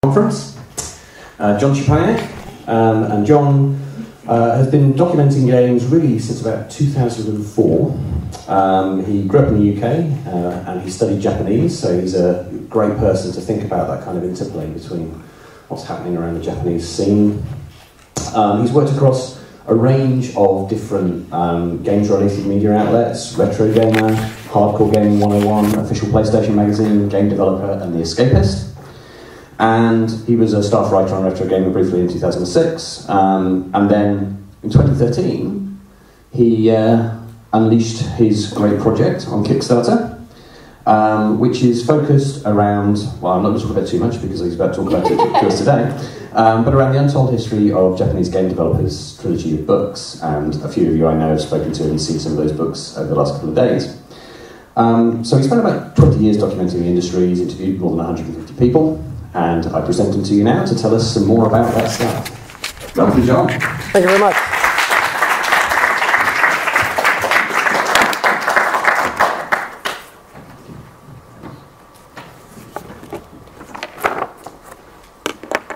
Conference. John Szczepaniak, and John has been documenting games really since about 2004. He grew up in the UK and he studied Japanese, so he's a great person to think about that kind of interplay between what's happening around the Japanese scene. He's worked across a range of different games-related media outlets: Retro Gamer, Hardcore Gaming 101, Official PlayStation Magazine, Game Developer, and The Escapist. And he was a staff writer on Retro Gamer briefly in 2006. And then in 2013, he unleashed his great project on Kickstarter, which is focused around, well, I'm not going to talk about it too much because he's about to talk about it to us today, but around the untold history of Japanese game developers, trilogy of books, and a few of you I know have spoken to and seen some of those books over the last couple of days. So he spent about 20 years documenting the industry. He's interviewed more than 150 people, and I present him to you now to tell us some more about that stuff. Welcome, John. Thank you very much.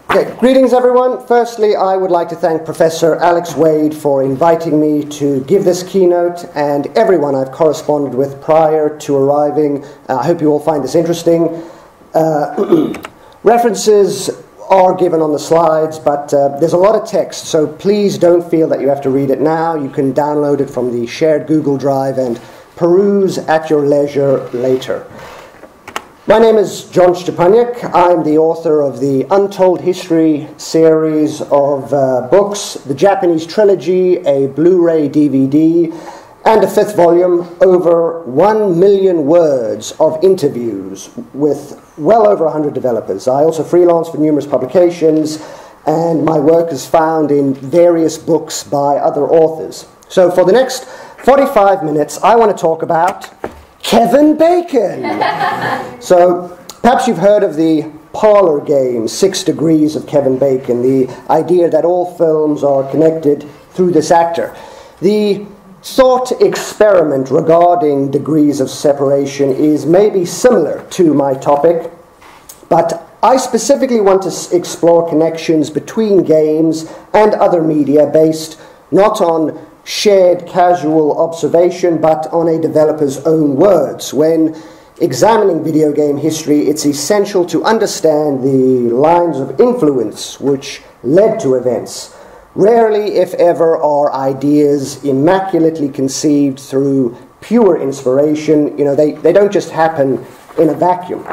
Okay, greetings everyone. Firstly, I would like to thank Professor Alex Wade for inviting me to give this keynote, and everyone I've corresponded with prior to arriving. I hope you all find this interesting. References are given on the slides, but there's a lot of text, so please don't feel that you have to read it now. You can download it from the shared Google Drive and peruse at your leisure later. My name is John Szczepaniak. I'm the author of the Untold History series of books, the Japanese trilogy, a Blu-ray DVD, and a 5th volume, over 1 million words of interviews with well over 100 developers. I also freelance for numerous publications, and my work is found in various books by other authors. So for the next 45 minutes, I want to talk about Kevin Bacon. So perhaps you've heard of the parlor game, 6 Degrees of Kevin Bacon, the idea that all films are connected through this actor. The thought experiment regarding degrees of separation is maybe similar to my topic, but I specifically want to explore connections between games and other media based not on shared casual observation, but on a developer's own words. When examining video game history, it's essential to understand the lines of influence which led to events. Rarely, if ever, are ideas immaculately conceived through pure inspiration. You know, they don't just happen in a vacuum.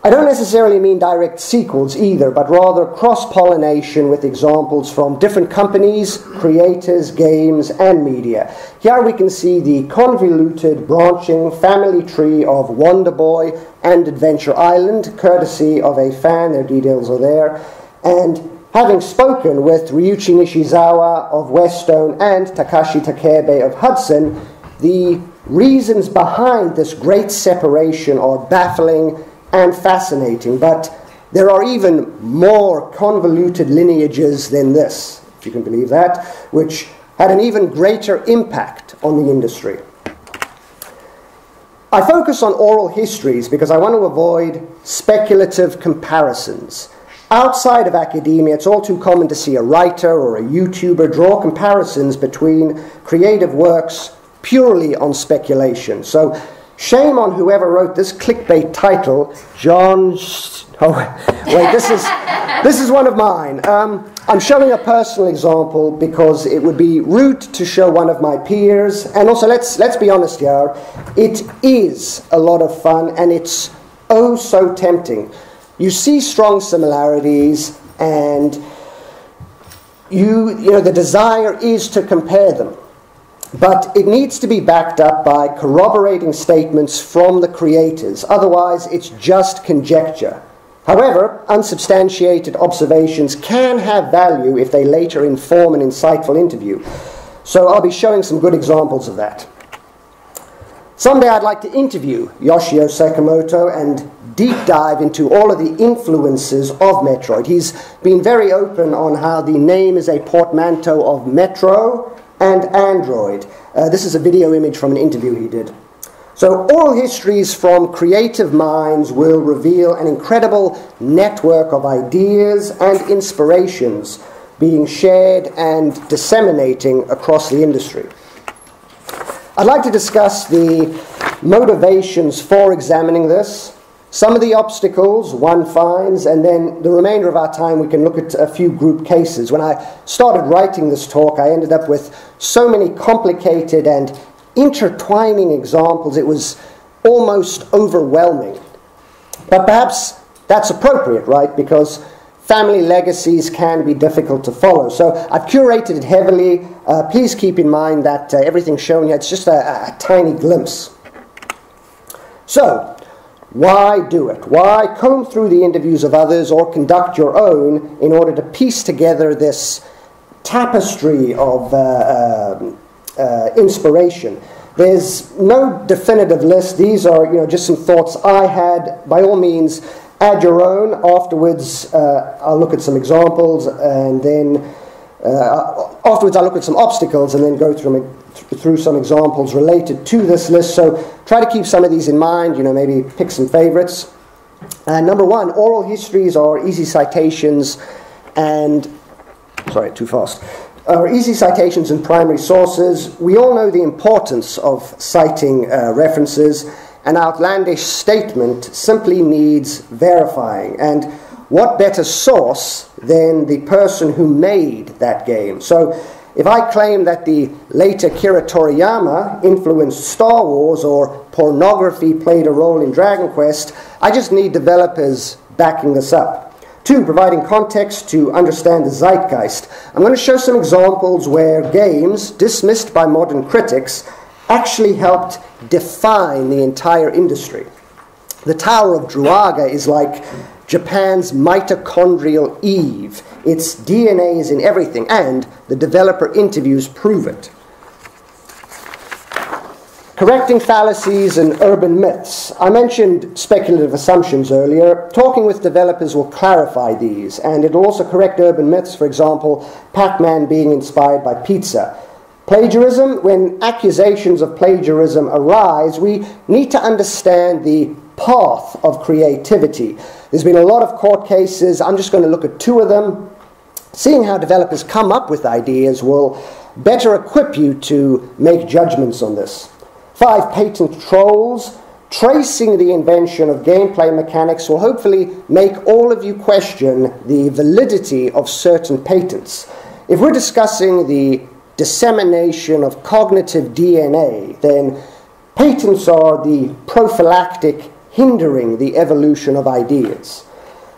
I don't necessarily mean direct sequels either, but rather cross-pollination with examples from different companies, creators, games, and media. Here we can see the convoluted, branching family tree of Wonder Boy and Adventure Island, courtesy of a fan. Their details are there. And having spoken with Ryuichi Nishizawa of Westone and Takashi Takebe of Hudson, the reasons behind this great separation are baffling and fascinating, but there are even more convoluted lineages than this, if you can believe that, which had an even greater impact on the industry. I focus on oral histories because I want to avoid speculative comparisons. Outside of academia, it's all too common to see a writer or a YouTuber draw comparisons between creative works purely on speculation. So shame on whoever wrote this clickbait title, this is one of mine. I'm showing a personal example because it would be rude to show one of my peers. And also, let's be honest here, it is a lot of fun and it's oh so tempting. You see strong similarities, and you know the desire is to compare them. But it needs to be backed up by corroborating statements from the creators. Otherwise, it's just conjecture. However, unsubstantiated observations can have value if they later inform an insightful interview. So I'll be showing some good examples of that. Someday I'd like to interview Yoshio Sakamoto and deep dive into all of the influences of Metroid. He's been very open on how the name is a portmanteau of Metro and Android. This is a video image from an interview he did. So oral histories from creative minds will reveal an incredible network of ideas and inspirations being shared and disseminating across the industry. I'd like to discuss the motivations for examining this, some of the obstacles one finds, and then the remainder of our time we can look at a few group cases. When I started writing this talk, I ended up with so many complicated and intertwining examples, it was almost overwhelming. But perhaps that's appropriate, right? Because family legacies can be difficult to follow. So I've curated it heavily. Please keep in mind that everything shown here, it's just a tiny glimpse. So, why do it? Why comb through the interviews of others or conduct your own in order to piece together this tapestry of inspiration? There's no definitive list. These are just some thoughts I had. By all means, add your own. Afterwards, I'll look at some examples, and then afterwards I'll look at some obstacles and then go through some examples related to this list. So try to keep some of these in mind, maybe pick some favorites. Number one, oral histories are easy citations and, easy citations and primary sources. We all know the importance of citing references. An outlandish statement simply needs verifying. And what better source than the person who made that game? So if I claim that the late Akira Toriyama influenced Star Wars or pornography played a role in Dragon Quest, I just need developers backing this up. Two, providing context to understand the zeitgeist. I'm going to show some examples where games, dismissed by modern critics, actually helped define the entire industry. The Tower of Druaga is like Japan's mitochondrial Eve. Its DNA is in everything, and the developer interviews prove it. Correcting fallacies and urban myths. I mentioned speculative assumptions earlier. Talking with developers will clarify these, and it will also correct urban myths, for example, Pac-Man being inspired by pizza. Plagiarism. When accusations of plagiarism arise, we need to understand the path of creativity. There's been a lot of court cases. I'm just going to look at two of them. Seeing how developers come up with ideas will better equip you to make judgments on this. 5, patent trolls. Tracing the invention of gameplay mechanics will hopefully make all of you question the validity of certain patents. If we're discussing the dissemination of cognitive DNA, then patents are the prophylactic hindering the evolution of ideas.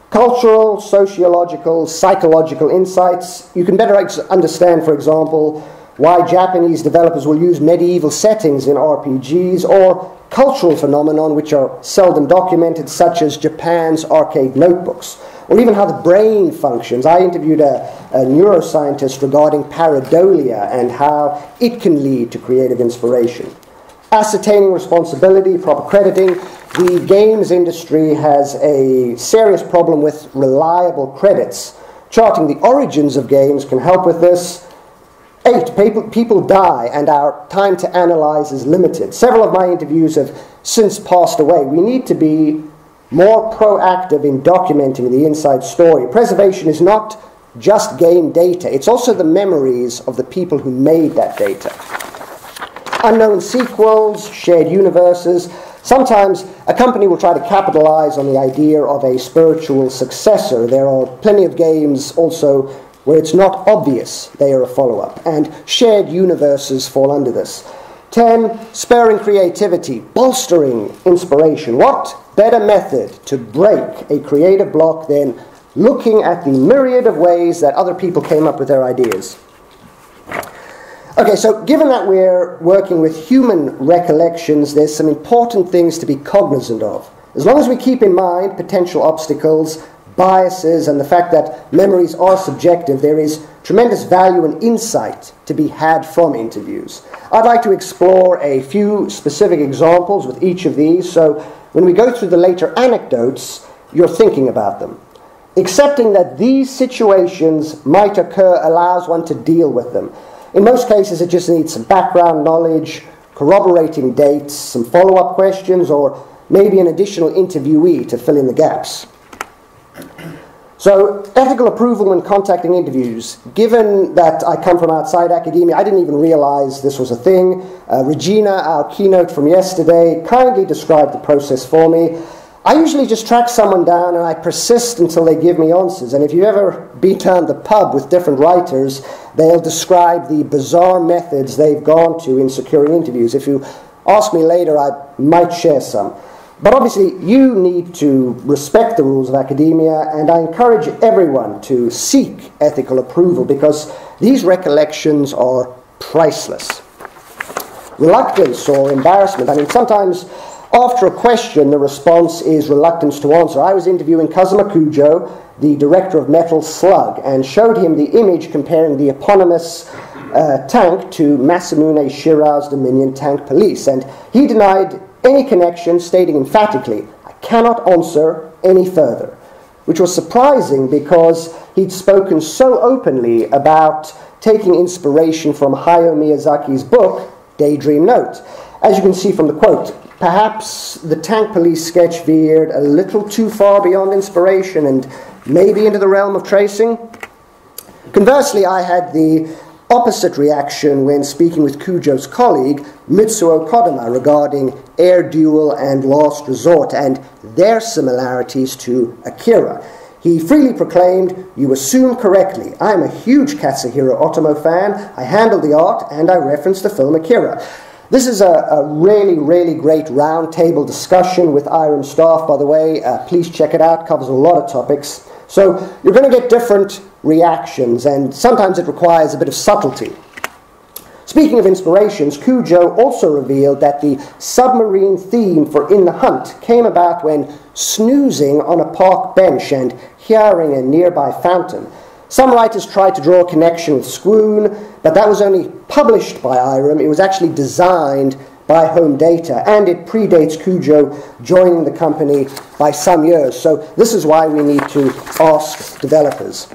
Cultural, sociological, psychological insights. You can better understand, for example, why Japanese developers will use medieval settings in RPGs, or cultural phenomenon which are seldom documented, such as Japan's arcade notebooks, or even how the brain functions. I interviewed a neuroscientist regarding pareidolia and how it can lead to creative inspiration. Ascertaining responsibility, proper crediting. The games industry has a serious problem with reliable credits. Charting the origins of games can help with this. 8, people die and our time to analyze is limited. Several of my interviews have since passed away. We need to be more proactive in documenting the inside story. Preservation is not just game data, it's also the memories of the people who made that data. Unknown sequels, shared universes. Sometimes a company will try to capitalize on the idea of a spiritual successor. There are plenty of games also where it's not obvious they are a follow-up, and shared universes fall under this. 10, spurring creativity, bolstering inspiration. What better method to break a creative block than looking at the myriad of ways that other people came up with their ideas? Okay, so given that we're working with human recollections, there's some important things to be cognizant of. As long as we keep in mind potential obstacles, biases, and the fact that memories are subjective, there is tremendous value and insight to be had from interviews. I'd like to explore a few specific examples with each of these, so when we go through the later anecdotes, you're thinking about them. Accepting that these situations might occur allows one to deal with them. In most cases, it just needs some background knowledge, corroborating dates, some follow-up questions, or maybe an additional interviewee to fill in the gaps. So, ethical approval when contacting interviews. Given that I come from outside academia, I didn't even realize this was a thing. Regina, our keynote from yesterday, kindly described the process for me. I usually just track someone down and I persist until they give me answers. And if you've ever been down the pub with different writers, they'll describe the bizarre methods they've gone to in securing interviews. If you ask me later, I might share some. But obviously, you need to respect the rules of academia, and I encourage everyone to seek ethical approval because these recollections are priceless. Reluctance or embarrassment. I mean, sometimes after a question, the response is reluctance to answer. I was interviewing Kazuma Kujo, the director of Metal Slug, and showed him the image comparing the eponymous tank to Masamune Shirau's Dominion Tank Police, and he denied any connection, stating emphatically, "I cannot answer any further," which was surprising because he'd spoken so openly about taking inspiration from Hayao Miyazaki's book, Daydream Note. As you can see from the quote, perhaps the Tank Police sketch veered a little too far beyond inspiration and maybe into the realm of tracing. Conversely, I had the opposite reaction when speaking with Kujo's colleague, Mitsuo Kodama, regarding Air Duel and Last Resort and their similarities to Akira. He freely proclaimed, "You assume correctly. I am a huge Katsuhiro Otomo fan. I handle the art and I reference the film Akira." This is a really, really great roundtable discussion with IREM staff, by the way. Please check it out. It covers a lot of topics. So you're going to get different reactions, and sometimes it requires a bit of subtlety. Speaking of inspirations, Kujo also revealed that the submarine theme for In the Hunt came about when snoozing on a park bench and hearing a nearby fountain. Some writers tried to draw a connection with Swoon, but that was only published by IREM. It was actually designed by Home Data, and it predates Kujo joining the company by some years. So this is why we need to ask developers.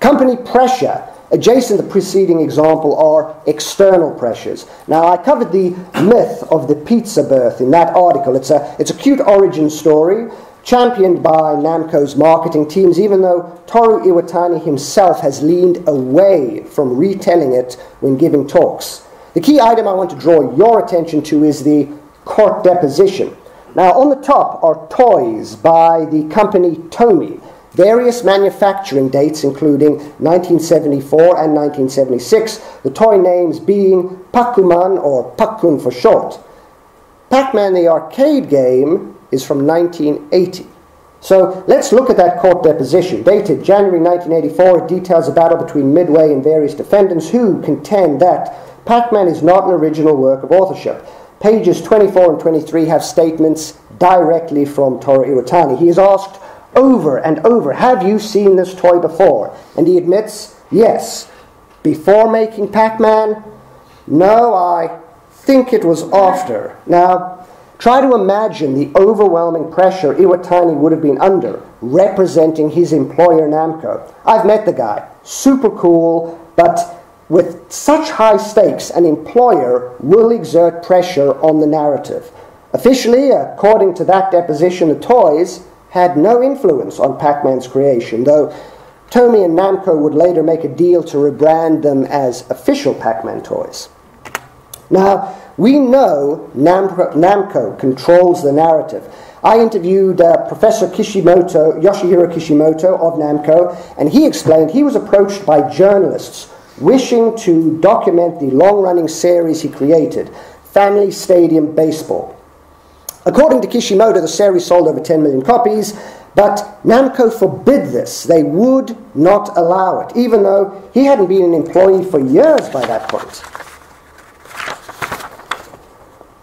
Company pressure. Adjacent to the preceding example are external pressures. Now, I covered the myth of the pizza birth in that article. It's a cute origin story championed by Namco's marketing teams, even though Toru Iwatani himself has leaned away from retelling it when giving talks. The key item I want to draw your attention to is the court deposition. Now, on the top are toys by the company Tomy, various manufacturing dates including 1974 and 1976, the toy names being Pac-Man or Pac-Kun for short. Pac-Man, the arcade game, is from 1980. So let's look at that court deposition. Dated January 1984, it details a battle between Midway and various defendants who contend that Pac-Man is not an original work of authorship. Pages 24 and 23 have statements directly from Toru Iwatani. He is asked over and over, "Have you seen this toy before?" And he admits, yes. Before making Pac-Man? No, I think it was after. Now, try to imagine the overwhelming pressure Iwatani would have been under, representing his employer Namco. I've met the guy. Super cool, but with such high stakes, an employer will exert pressure on the narrative. Officially, according to that deposition, the toys had no influence on Pac-Man's creation, though Tomy and Namco would later make a deal to rebrand them as official Pac-Man toys. Now, we know Namco controls the narrative. I interviewed Professor Yoshihiro Kishimoto of Namco, and he explained he was approached by journalists wishing to document the long-running series he created, Family Stadium Baseball. According to Kishimoto, the series sold over 10 million copies, but Namco forbid this. They would not allow it, even though he hadn't been an employee for years by that point.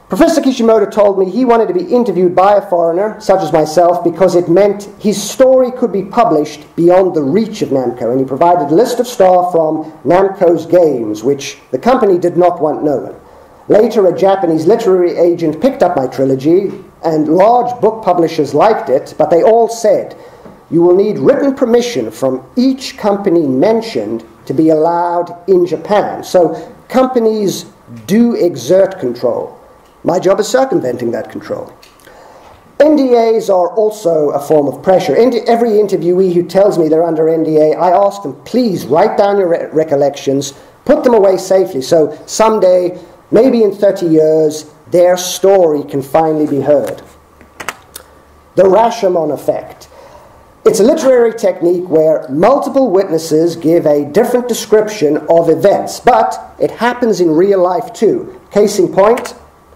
Professor Kishimoto told me he wanted to be interviewed by a foreigner, such as myself, because it meant his story could be published beyond the reach of Namco, and he provided a list of staff from Namco's games, which the company did not want known. Later, a Japanese literary agent picked up my trilogy, and large book publishers liked it, but they all said, "You will need written permission from each company mentioned to be allowed in Japan." So companies do exert control. My job is circumventing that control. NDAs are also a form of pressure. Every interviewee who tells me they're under NDA, I ask them, please write down your recollections, put them away safely, so someday, maybe in 30 years, their story can finally be heard. The Rashomon effect. It's a literary technique where multiple witnesses give a different description of events, but it happens in real life too. Case in point,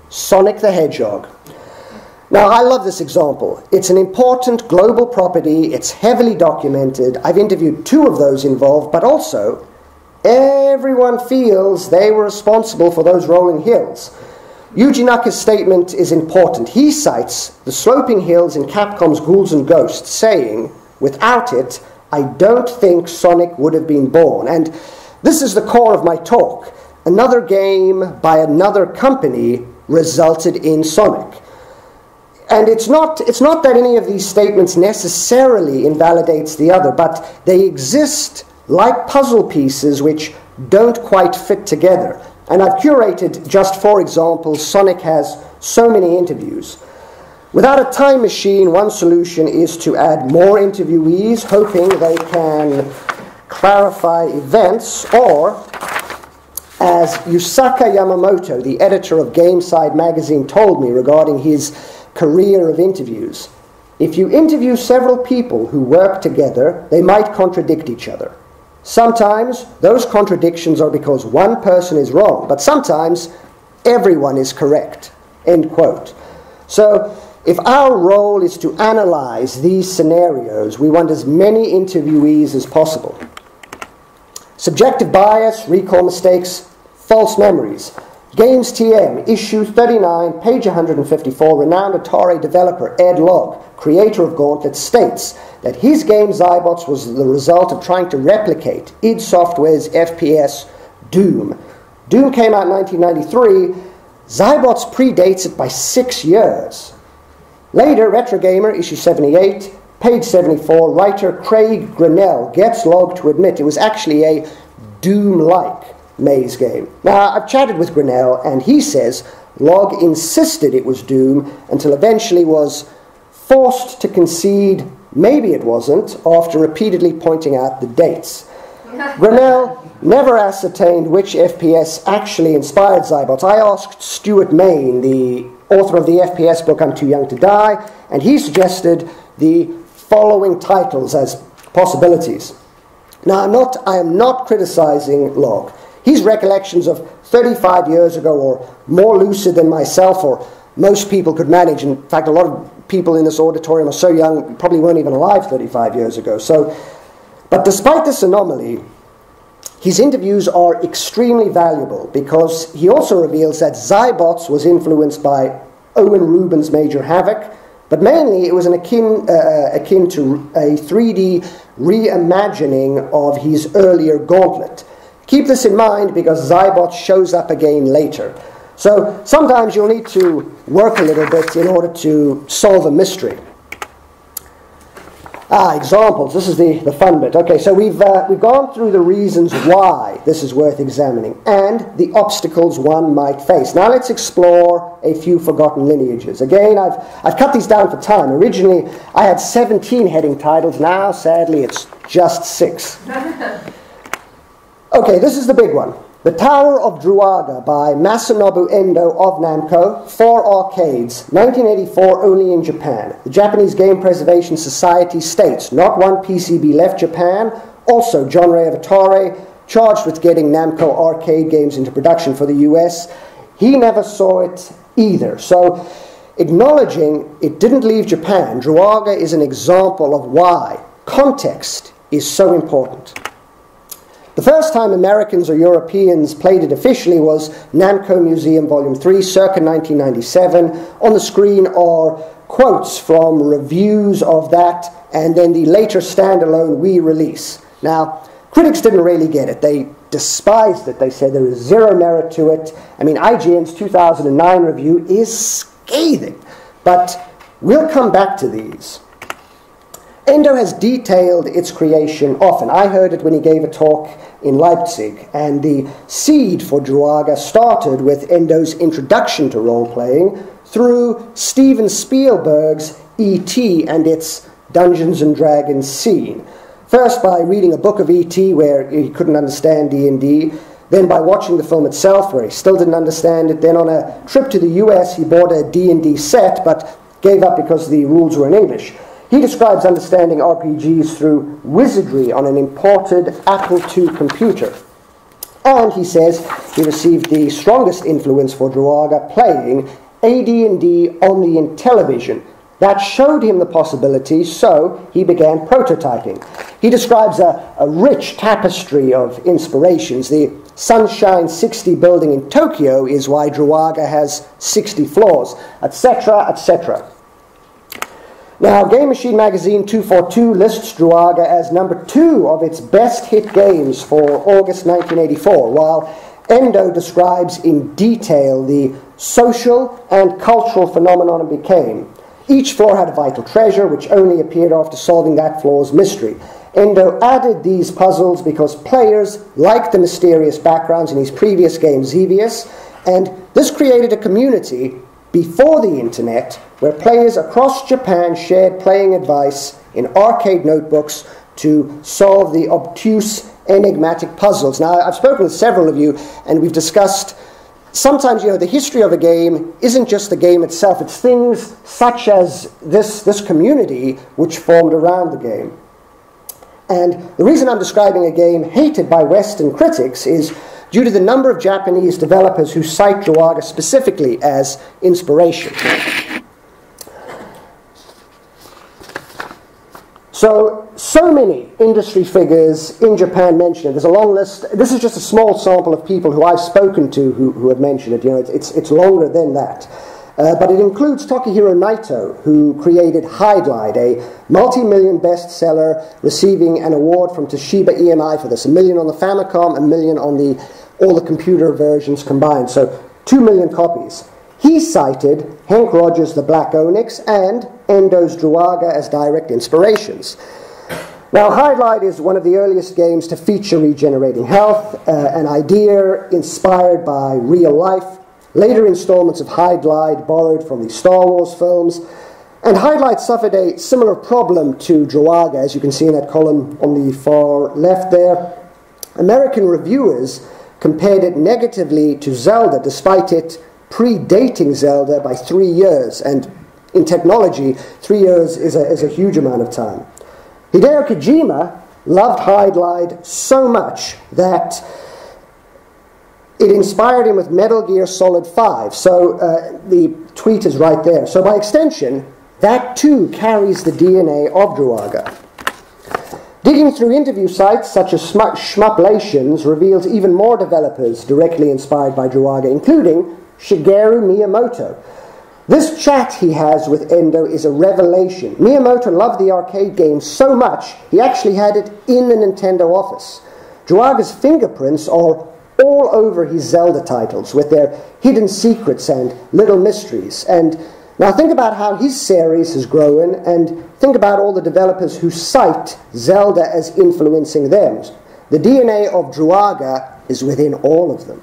Sonic the Hedgehog. Now, I love this example. It's an important global property. It's heavily documented. I've interviewed 2 of those involved, but also everyone feels they were responsible for those rolling hills. Yuji Naka's statement is important. He cites the sloping hills in Capcom's Ghouls and Ghosts, saying, without it, I don't think Sonic would have been born. And this is the core of my talk. Another game by another company resulted in Sonic. And it's not that any of these statements necessarily invalidates the other, but they exist like puzzle pieces which don't quite fit together. And I've curated just 4 examples. Sonic has so many interviews. Without a time machine, one solution is to add more interviewees, hoping they can clarify events, or, as Yusaka Yamamoto, the editor of GameSide magazine, told me regarding his career of interviews, if you interview several people who work together, they might contradict each other. Sometimes those contradictions are because one person is wrong, but sometimes everyone is correct. End quote. So if our role is to analyze these scenarios, we want as many interviewees as possible. Subjective bias, recall mistakes, false memories. Games TM, issue 39, page 154, renowned Atari developer Ed Logg, creator of Gauntlet, states that his game Zybots was the result of trying to replicate id Software's FPS Doom. Doom came out in 1993. Zybots predates it by 6 years. Later, Retro Gamer, issue 78, page 74, writer Craig Grinnell gets Logg to admit it was actually a Doom-like maze game. Now, I've chatted with Grinnell, and he says Logg insisted it was Doom until eventually was forced to concede maybe it wasn't, after repeatedly pointing out the dates. Grinnell never ascertained which FPS actually inspired Zybots. I asked Stuart Main, the author of the FPS book I'm Too Young to Die, and he suggested the following titles as possibilities. Now, I am not criticizing Logg. His recollections of 35 years ago are more lucid than myself or most people could manage. In fact, a lot of people in this auditorium are so young, probably weren't even alive 35 years ago. But despite this anomaly, his interviews are extremely valuable because he also reveals that Zybots was influenced by Owen Rubin's Major Havoc, but mainly it was akin to a 3D reimagining of his earlier Gauntlet. Keep this in mind because Zybots shows up again later. So sometimes you'll need to work a little bit in order to solve a mystery. Examples. This is the fun bit. Okay, so we've gone through the reasons why this is worth examining and the obstacles one might face. Now let's explore a few forgotten lineages. Again, I've cut these down for time. Originally, I had 17 heading titles. Now, sadly, it's just 6. Okay, this is the big one. The Tower of Druaga by Masanobu Endo of Namco, 4 arcades, 1984, only in Japan. The Japanese Game Preservation Society states, not one PCB left Japan. Also, John Ray of Atari, charged with getting Namco arcade games into production for the US. He never saw it either. So, acknowledging it didn't leave Japan, Druaga is an example of why context is so important. The first time Americans or Europeans played it officially was Namco Museum Volume 3, circa 1997. On the screen are quotes from reviews of that and then the later standalone Wii release. Now, critics didn't really get it. They despised it. They said there is zero merit to it. I mean, IGN's 2009 review is scathing. But we'll come back to these. Endo has detailed its creation often. I heard it when he gave a talk in Leipzig, and the seed for Druaga started with Endo's introduction to role-playing through Steven Spielberg's E.T. and its Dungeons and Dragons scene. First by reading a book of E.T. where he couldn't understand D&D, then by watching the film itself where he still didn't understand it, then on a trip to the US he bought a D&D set but gave up because the rules were in English. He describes understanding RPGs through Wizardry on an imported Apple II computer. And he says he received the strongest influence for Druaga playing AD&D on the Intellivision. That showed him the possibility, so he began prototyping. He describes a rich tapestry of inspirations. The Sunshine 60 building in Tokyo is why Druaga has 60 floors, etc., etc. Now, Game Machine Magazine 242 lists Druaga as number 2 of its best hit games for August 1984, while Endo describes in detail the social and cultural phenomenon it became. Each floor had a vital treasure, which only appeared after solving that floor's mystery. Endo added these puzzles because players liked the mysterious backgrounds in his previous game, Xevious, and this created a community before the internet, where players across Japan shared playing advice in arcade notebooks to solve the obtuse, enigmatic puzzles. Now, I've spoken with several of you, and we've discussed sometimes, the history of a game isn't just the game itself. It's things such as this community which formed around the game. And the reason I'm describing a game hated by Western critics is due to the number of Japanese developers who cite Druaga specifically as inspiration. So many industry figures in Japan mention it. There's a long list. This is just a small sample of people who I've spoken to who have mentioned it. It's longer than that. But it includes Tokihiro Naito, who created Hydlide, a multi-million bestseller, receiving an award from Toshiba EMI for this. 1 million on the Famicom, 1 million on all the computer versions combined. So 2 million copies. He cited Hank Rogers' The Black Onyx and Endo's Druaga as direct inspirations. Now, Hydlide is one of the earliest games to feature regenerating health, an idea inspired by real life. Later installments of Hydlide borrowed from the Star Wars films. And Hydlide suffered a similar problem to Druaga, as you can see in that column on the far left there. American reviewers compared it negatively to Zelda, despite it predating Zelda by 3 years. And in technology, 3 years is a huge amount of time. Hideo Kojima loved Hydlide so much that it inspired him with Metal Gear Solid 5. So the tweet is right there. So by extension, that too carries the DNA of Druaga. Digging through interview sites such as Shmuplations reveals even more developers directly inspired by Druaga, including Shigeru Miyamoto. This chat he has with Endo is a revelation. Miyamoto loved the arcade game so much, he actually had it in the Nintendo office. Druaga's fingerprints are all over his Zelda titles, with their hidden secrets and little mysteries. And now think about how his series has grown, and think about all the developers who cite Zelda as influencing them. The DNA of Druaga is within all of them.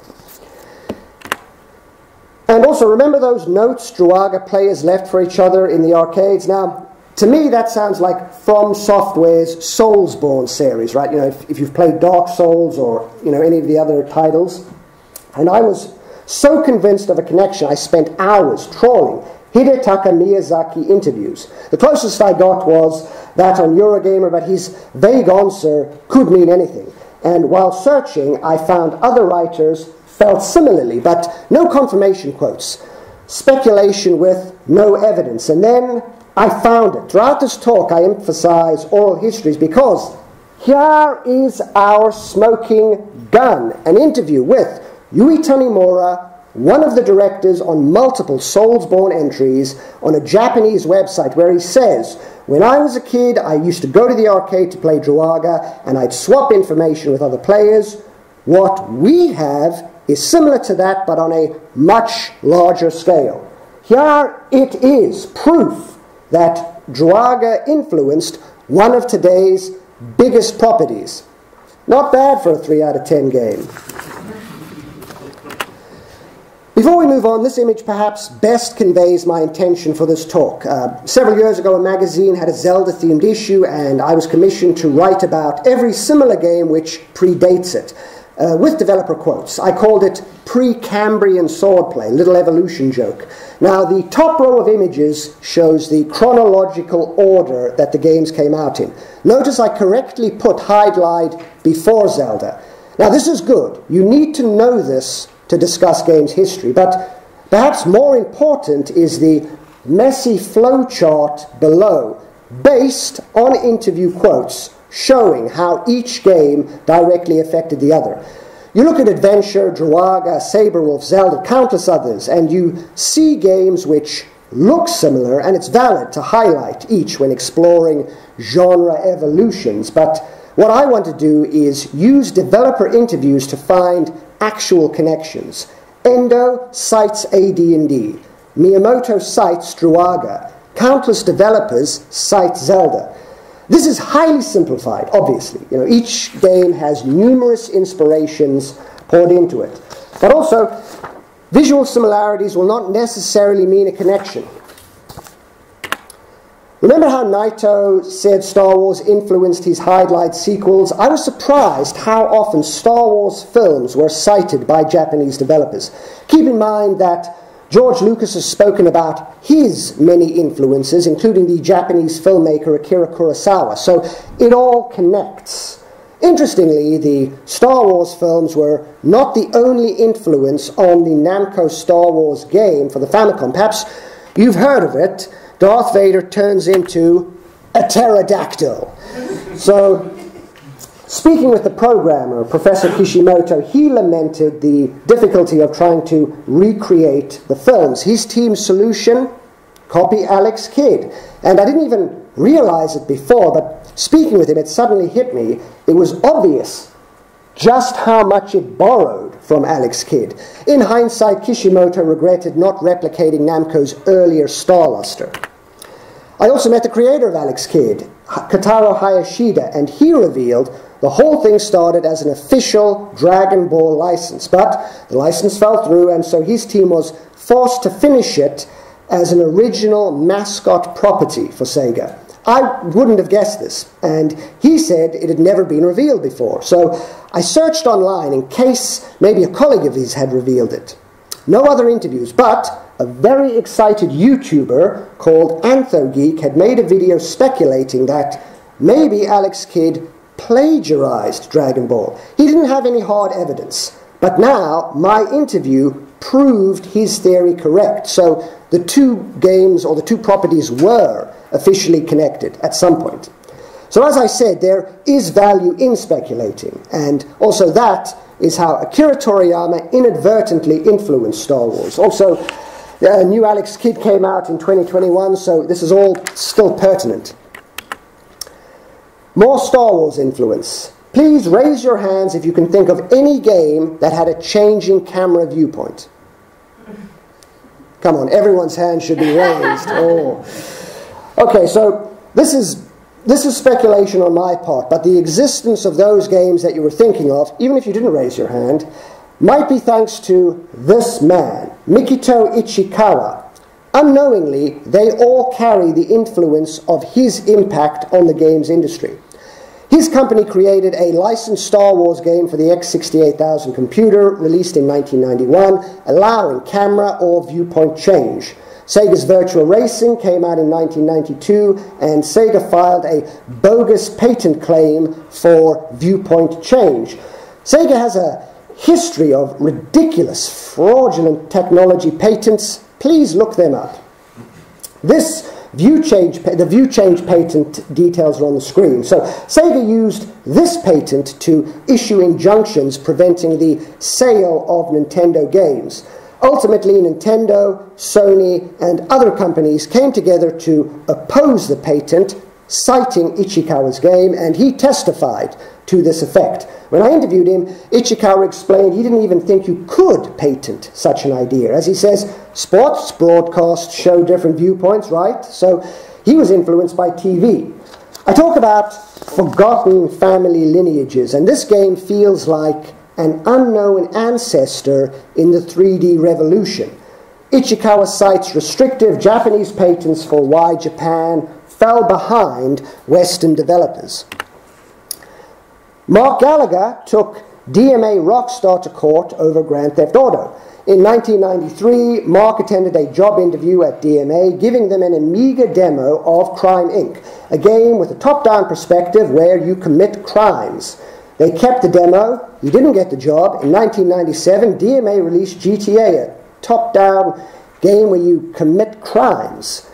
And also, remember those notes Druaga players left for each other in the arcades? Now, to me, that sounds like From Software's Soulsborne series, right? If you've played Dark Souls or, any of the other titles. And I was so convinced of a connection, I spent hours trawling Hidetaka Miyazaki interviews. The closest I got was that on Eurogamer, but his vague answer could mean anything. And while searching, I found other writers felt similarly, but no confirmation quotes. Speculation with no evidence. And then I found it. Throughout this talk, I emphasize oral histories because here is our smoking gun. An interview with Yui Tanimura, one of the directors on multiple Soulsborne entries on a Japanese website, where he says, "When I was a kid, I used to go to the arcade to play Druaga, and I'd swap information with other players. What we have is similar to that, but on a much larger scale." Here it is, proof that Druaga influenced one of today's biggest properties. Not bad for a 3 out of 10 game. Before we move on, this image perhaps best conveys my intention for this talk. Several years ago, a magazine had a Zelda-themed issue, and I was commissioned to write about every similar game which predates it, with developer quotes. I called it Pre-Cambrian Swordplay, little evolution joke. Now, the top row of images shows the chronological order that the games came out in. Notice I correctly put Hydlide before Zelda. Now, this is good. You need to know this to discuss games history, but perhaps more important is the messy flowchart below, based on interview quotes showing how each game directly affected the other. You look at Adventure, Druaga, Saberwolf, Zelda, countless others, and you see games which look similar, and it's valid to highlight each when exploring genre evolutions. But what I want to do is use developer interviews to find actual connections. Endo cites AD&D. Miyamoto cites Druaga. Countless developers cite Zelda. This is highly simplified, obviously. Each game has numerous inspirations poured into it. But also, visual similarities will not necessarily mean a connection. Remember how Naito said Star Wars influenced his Hydlide sequels? I was surprised how often Star Wars films were cited by Japanese developers. Keep in mind that George Lucas has spoken about his many influences, including the Japanese filmmaker Akira Kurosawa, so it all connects. Interestingly, the Star Wars films were not the only influence on the Namco Star Wars game for the Famicom. Perhaps you've heard of it. Darth Vader turns into a pterodactyl. So, speaking with the programmer, Professor Kishimoto, he lamented the difficulty of trying to recreate the films. His team's solution, copy Alex Kidd. And I didn't even realize it before, but speaking with him, it suddenly hit me. It was obvious just how much it borrowed from Alex Kidd. In hindsight, Kishimoto regretted not replicating Namco's earlier Star Luster. I also met the creator of Alex Kidd, Kotaro Hayashida, and he revealed the whole thing started as an official Dragon Ball license, but the license fell through, and so his team was forced to finish it as an original mascot property for Sega. I wouldn't have guessed this, and he said it had never been revealed before. So I searched online in case maybe a colleague of his had revealed it. No other interviews, but a very excited YouTuber called AnthoGeek had made a video speculating that maybe Alex Kidd plagiarized Dragon Ball. He didn't have any hard evidence, but now my interview proved his theory correct. So the two games, or the two properties, were officially connected at some point. So as I said, there is value in speculating, and also that is how Akira Toriyama inadvertently influenced Star Wars. Also, a new Alex Kidd came out in 2021, so this is all still pertinent. More Star Wars influence. Please raise your hands if you can think of any game that had a changing camera viewpoint. Come on, everyone's hand should be raised. Oh. Okay, so this is speculation on my part, but the existence of those games that you were thinking of, even if you didn't raise your hand, might be thanks to this man, Mikito Ichikawa. Unknowingly, they all carry the influence of his impact on the games industry. His company created a licensed Star Wars game for the X68000 computer, released in 1991, allowing camera or viewpoint change. Sega's Virtual Racing came out in 1992, and Sega filed a bogus patent claim for viewpoint change. Sega has a history of ridiculous, fraudulent technology patents. Please look them up. The view change patent details are on the screen. So Sega used this patent to issue injunctions preventing the sale of Nintendo games. Ultimately, Nintendo, Sony, and other companies came together to oppose the patent, citing Ichikawa's game, and he testified to this effect. When I interviewed him, Ichikawa explained he didn't even think you could patent such an idea. As he says, sports broadcasts show different viewpoints, right? So he was influenced by TV. I talk about forgotten family lineages, and this game feels like an unknown ancestor in the 3D revolution. Ichikawa cites restrictive Japanese patents for why Japan fell behind Western developers. Mark Gallagher took DMA Rockstar to court over Grand Theft Auto. In 1993, Mark attended a job interview at DMA, giving them an Amiga demo of Crime Inc., a game with a top-down perspective where you commit crimes. They kept the demo. He didn't get the job. In 1997, DMA released GTA, a top-down game where you commit crimes.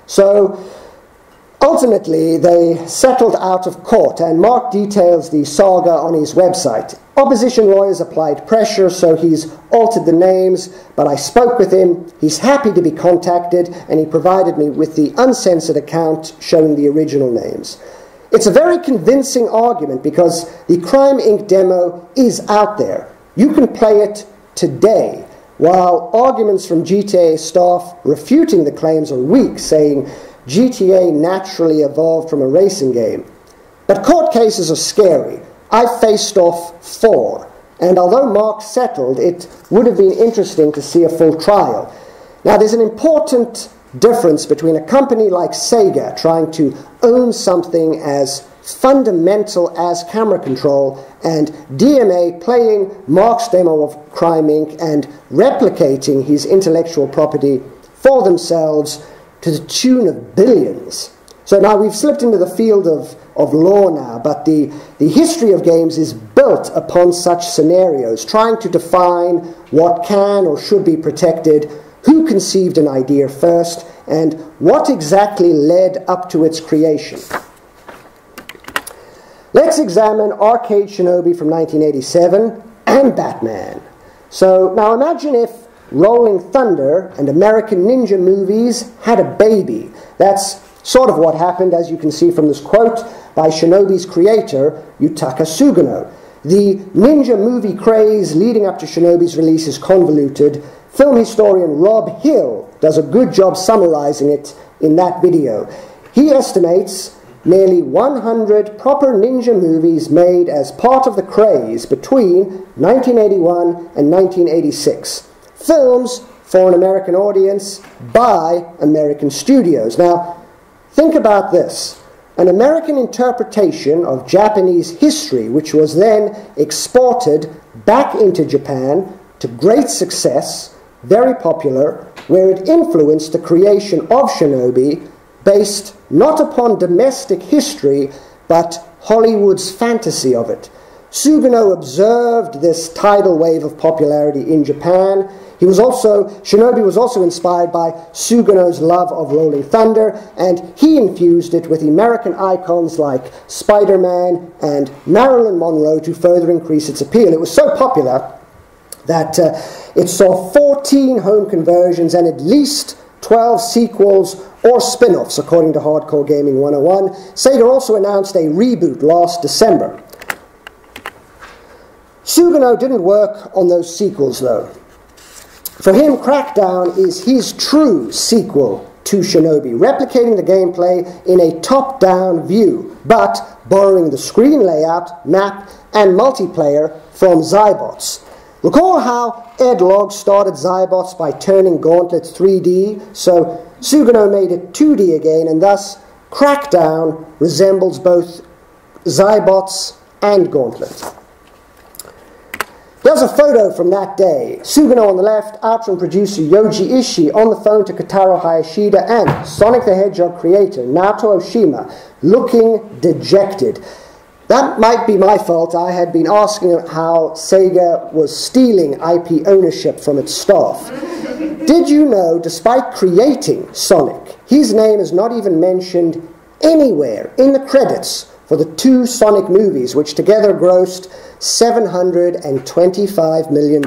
So ultimately, they settled out of court, and Mark details the saga on his website. Opposition lawyers applied pressure, so he's altered the names, but I spoke with him. He's happy to be contacted, and he provided me with the uncensored account showing the original names. It's a very convincing argument because the Crime Inc. demo is out there. You can play it today, while arguments from GTA staff refuting the claims are weak, saying GTA naturally evolved from a racing game. But court cases are scary. I faced off 4, and although Mark settled, it would have been interesting to see a full trial. Now, there's an important difference between a company like Sega trying to own something as fundamental as camera control and DMA playing Mark's demo of Crime Inc. and replicating his intellectual property for themselves to the tune of billions. So now we've slipped into the field of law now, but the history of games is built upon such scenarios, trying to define what can or should be protected, who conceived an idea first, and what exactly led up to its creation. Let's examine Arcade Shinobi from 1987 and Batman. So now imagine if Rolling Thunder and American Ninja movies had a baby. That's sort of what happened, as you can see from this quote by Shinobi's creator, Yutaka Sugano. The ninja movie craze leading up to Shinobi's release is convoluted. Film historian Rob Hill does a good job summarizing it in that video. He estimates nearly 100 proper ninja movies made as part of the craze between 1981 and 1986. Films for an American audience by American studios. Now, think about this. An American interpretation of Japanese history, which was then exported back into Japan to great success, very popular, where it influenced the creation of Shinobi based not upon domestic history, but Hollywood's fantasy of it. Sugano observed this tidal wave of popularity in Japan. Shinobi was also inspired by Sugano's love of Rolling Thunder, and he infused it with American icons like Spider-Man and Marilyn Monroe to further increase its appeal. It was so popular that it saw 14 home conversions and at least 12 sequels or spin-offs, according to Hardcore Gaming 101. Sega also announced a reboot last December. Sugano didn't work on those sequels, though. For him, Crackdown is his true sequel to Shinobi, replicating the gameplay in a top-down view, but borrowing the screen layout, map, and multiplayer from Zybots. Recall how Ed Logg started Zybots by turning Gauntlet 3D, so Sugano made it 2D again, and thus Crackdown resembles both Zybots and Gauntlet. There's a photo from that day. Sugano on the left, Outrun producer Yoji Ishii on the phone to Kotaro Hayashida, and Sonic the Hedgehog creator Naoto Oshima looking dejected. That might be my fault. I had been asking how Sega was stealing IP ownership from its staff. Did you know, despite creating Sonic, his name is not even mentioned anywhere in the credits for the 2 Sonic movies, which together grossed $725 million.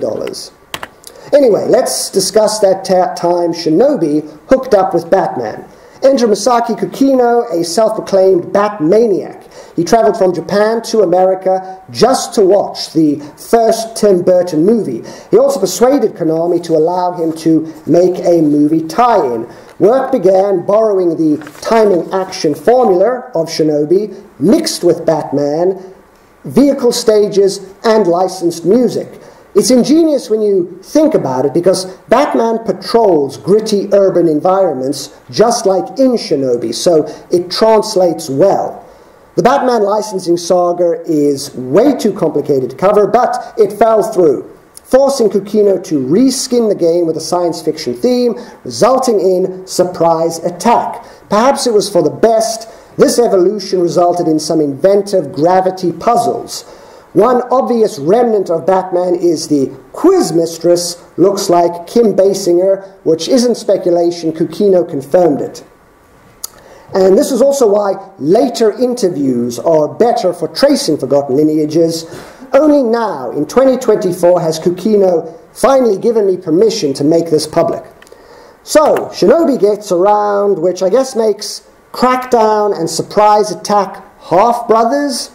Anyway, let's discuss that time Shinobi hooked up with Batman. Enter Masaki Kukino, a self-proclaimed Batmaniac. He traveled from Japan to America just to watch the first Tim Burton movie. He also persuaded Konami to allow him to make a movie tie-in. Work began borrowing the timing action formula of Shinobi, mixed with Batman, vehicle stages, and licensed music. It's ingenious when you think about it, because Batman patrols gritty urban environments just like in Shinobi, so it translates well. The Batman licensing saga is way too complicated to cover, but it fell through, forcing Kukino to reskin the game with a science fiction theme, resulting in Surprise Attack. Perhaps it was for the best. This evolution resulted in some inventive gravity puzzles. One obvious remnant of Batman is the quiz mistress looks like Kim Basinger, which isn't speculation, Kukino confirmed it. And this is also why later interviews are better for tracing forgotten lineages. Only now, in 2024, has Kukino finally given me permission to make this public. So, Shinobi gets around, which I guess makes Crackdown and Surprise Attack half-brothers.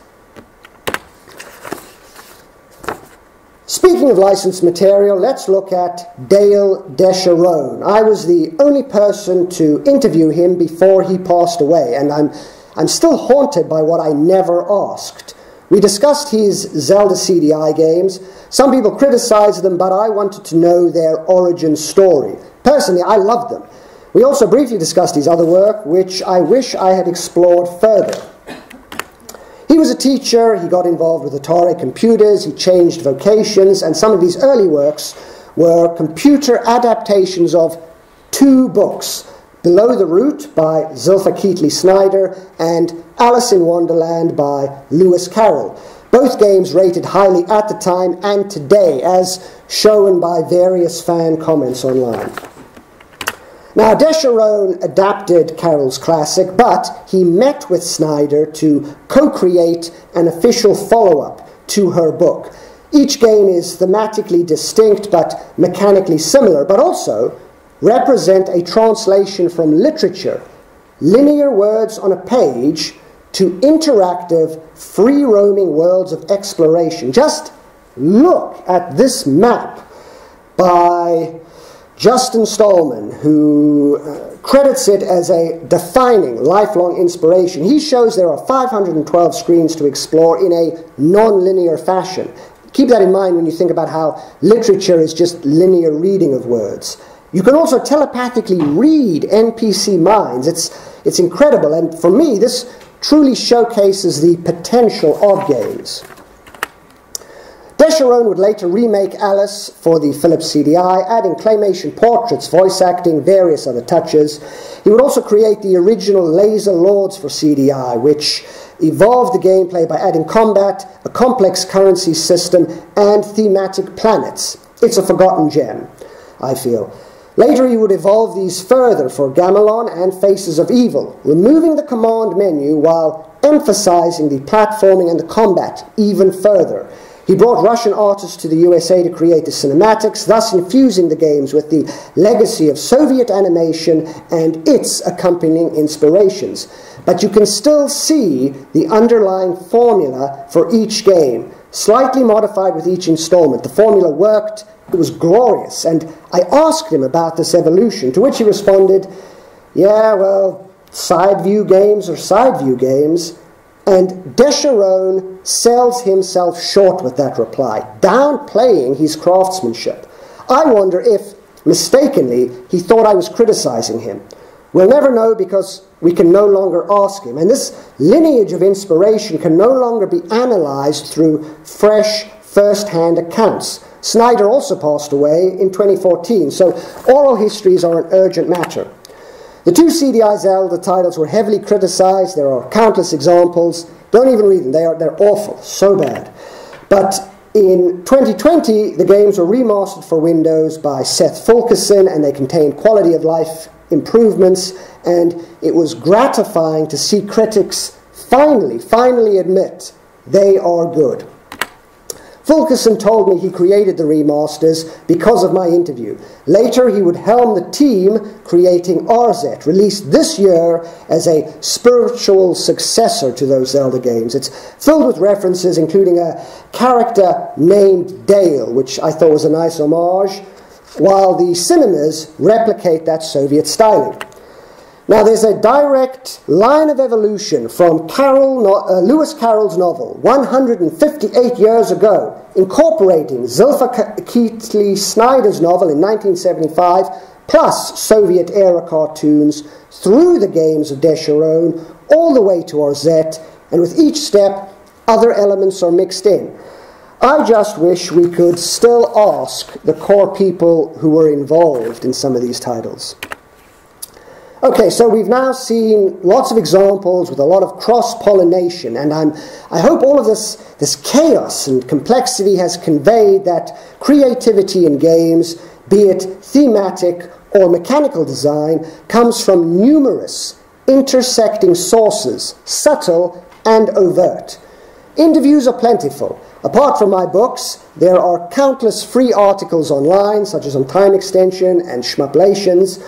Speaking of licensed material, let's look at Dale Desharone. I was the only person to interview him before he passed away, and I'm still haunted by what I never asked. We discussed his Zelda CDI games. Some people criticized them, but I wanted to know their origin story. Personally, I loved them. We also briefly discussed his other work, which I wish I had explored further. He was a teacher, he got involved with Atari computers, he changed vocations, and some of his early works were computer adaptations of two books, Below the Root by Zilpha Keatley Snyder and Alice in Wonderland by Lewis Carroll. Both games rated highly at the time and today, as shown by various fan comments online. Now, Desharone adapted Carroll's classic, but he met with Snyder to co-create an official follow-up to her book. Each game is thematically distinct but mechanically similar, but also represent a translation from literature, linear words on a page, to interactive, free-roaming worlds of exploration. Just look at this map by Justin Stallman, who credits it as a defining, lifelong inspiration. He shows there are 512 screens to explore in a non-linear fashion. Keep that in mind when you think about how literature is just linear reading of words. You can also telepathically read NPC minds. It's incredible, and for me, this truly showcases the potential of games. Desharone would later remake Alice for the Philips CDI, adding claymation portraits, voice acting, various other touches. He would also create the original Laser Lords for CDI, which evolved the gameplay by adding combat, a complex currency system, and thematic planets. It's a forgotten gem, I feel. Later he would evolve these further for Gamelon and Faces of Evil, removing the command menu while emphasizing the platforming and the combat even further. He brought Russian artists to the USA to create the cinematics, thus infusing the games with the legacy of Soviet animation and its accompanying inspirations. But you can still see the underlying formula for each game, slightly modified with each installment. The formula worked, it was glorious, and I asked him about this evolution, to which he responded, yeah, well, side view games are side view games. And Desharone sells himself short with that reply, downplaying his craftsmanship. I wonder if, mistakenly, he thought I was criticizing him. We'll never know because we can no longer ask him. And this lineage of inspiration can no longer be analyzed through fresh, first-hand accounts. Snyder also passed away in 2014, so oral histories are an urgent matter. The two CDI Zelda titles were heavily criticized. There are countless examples. Don't even read them. They're awful. So bad. But in 2020, the games were remastered for Windows by Seth Fulkerson, and they contained quality of life improvements. And it was gratifying to see critics finally admit they are good. Fulkerson told me he created the remasters because of my interview. Later, he would helm the team creating RZ, released this year as a spiritual successor to those Zelda games. It's filled with references, including a character named Dale, which I thought was a nice homage, while the cinemas replicate that Soviet styling. Now, there's a direct line of evolution from Lewis Carroll's novel, 158 years ago, incorporating Zilpha Keatley Snyder's novel in 1975, plus Soviet-era cartoons, through the games of Descharoun, all the way to Orzette, and with each step, other elements are mixed in. I just wish we could still ask the core people who were involved in some of these titles. Okay, so we've now seen lots of examples with a lot of cross-pollination, and I hope all of this chaos and complexity has conveyed that creativity in games, be it thematic or mechanical design, comes from numerous intersecting sources, subtle and overt. Interviews are plentiful. Apart from my books, there are countless free articles online, such as on time extension and shmuplations.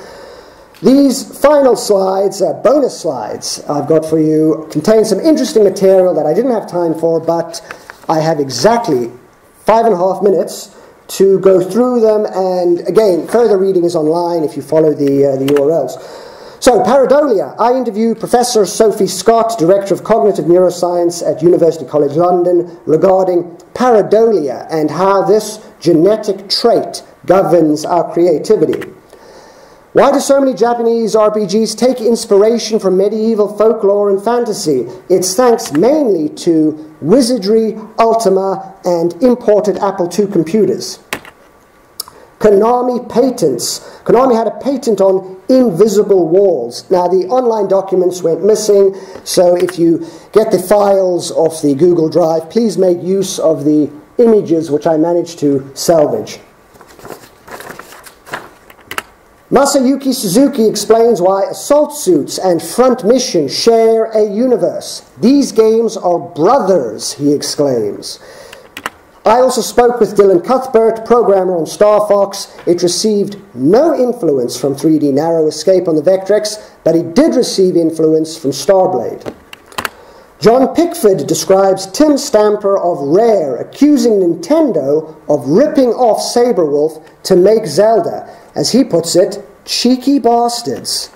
These final slides, bonus slides I've got for you, contain some interesting material that I didn't have time for, but I have exactly 5.5 minutes to go through them, and again, further reading is online if you follow the URLs. So, pareidolia. I interviewed Professor Sophie Scott, Director of Cognitive Neuroscience at University College London, regarding pareidolia and how this genetic trait governs our creativity. Why do so many Japanese RPGs take inspiration from medieval folklore and fantasy? It's thanks mainly to Wizardry, Ultima, and imported Apple II computers. Konami patents. Konami had a patent on invisible walls. Now, the online documents went missing, so if you get the files off the Google Drive, please make use of the images which I managed to salvage. Masayuki Suzuki explains why assault suits and front mission share a universe. These games are brothers, he exclaims. I also spoke with Dylan Cuthbert, programmer on Star Fox. It received no influence from 3D Narrow Escape on the Vectrex, but it did receive influence from Starblade. John Pickford describes Tim Stamper of Rare accusing Nintendo of ripping off Saberwolf to make Zelda. As he puts it, cheeky bastards.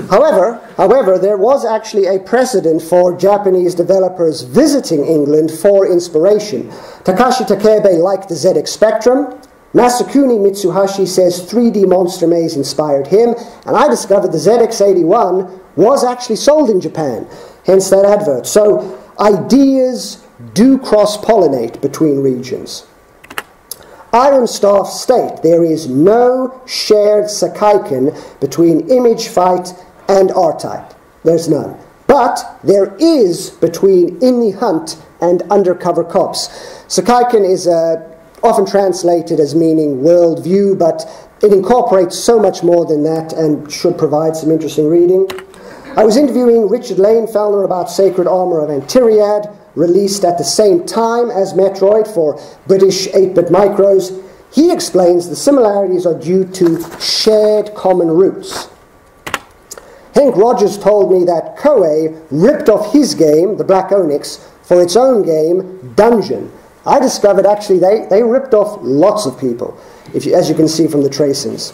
However, there was actually a precedent for Japanese developers visiting England for inspiration. Takashi Takebe liked the ZX Spectrum. Masakuni Mitsuhashi says 3D Monster Maze inspired him, and I discovered the ZX81 was actually sold in Japan, hence that advert. So ideas do cross-pollinate between regions. Iron Staff state there is no shared sakaiken between Image Fight and R-Type. There's none. But there is between In the Hunt and Undercover Cops. Sakaiken is often translated as meaning worldview, but it incorporates so much more than that and should provide some interesting reading. I was interviewing Richard Lanefellner about Sacred Armor of Antiriad, released at the same time as Metroid for British 8-bit micros. He explains the similarities are due to shared common roots. Hank Rogers told me that Koei ripped off his game, the Black Onyx, for its own game, Dungeon. I discovered actually they ripped off lots of people, as you can see from the tracings.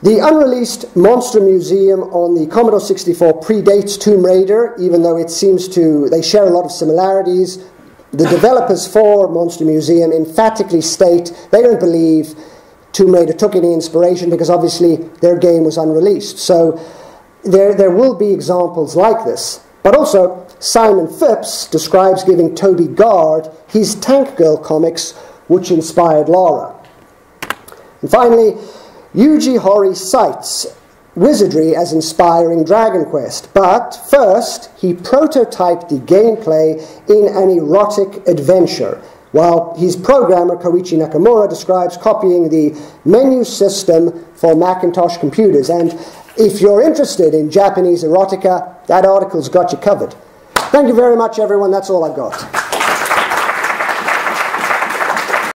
The unreleased Monster Museum on the Commodore 64 predates Tomb Raider, even though it seems they share a lot of similarities. The developers for Monster Museum emphatically state they don't believe Tomb Raider took any inspiration because obviously their game was unreleased. So there will be examples like this. But also, Simon Phipps describes giving Toby Gard his Tank Girl comics, which inspired Lara. And finally, Yuji Horii cites Wizardry as inspiring Dragon Quest, but first he prototyped the gameplay in an erotic adventure, while his programmer Koichi Nakamura describes copying the menu system for Macintosh computers. And if you're interested in Japanese erotica, that article's got you covered. Thank you very much, everyone. That's all I've got.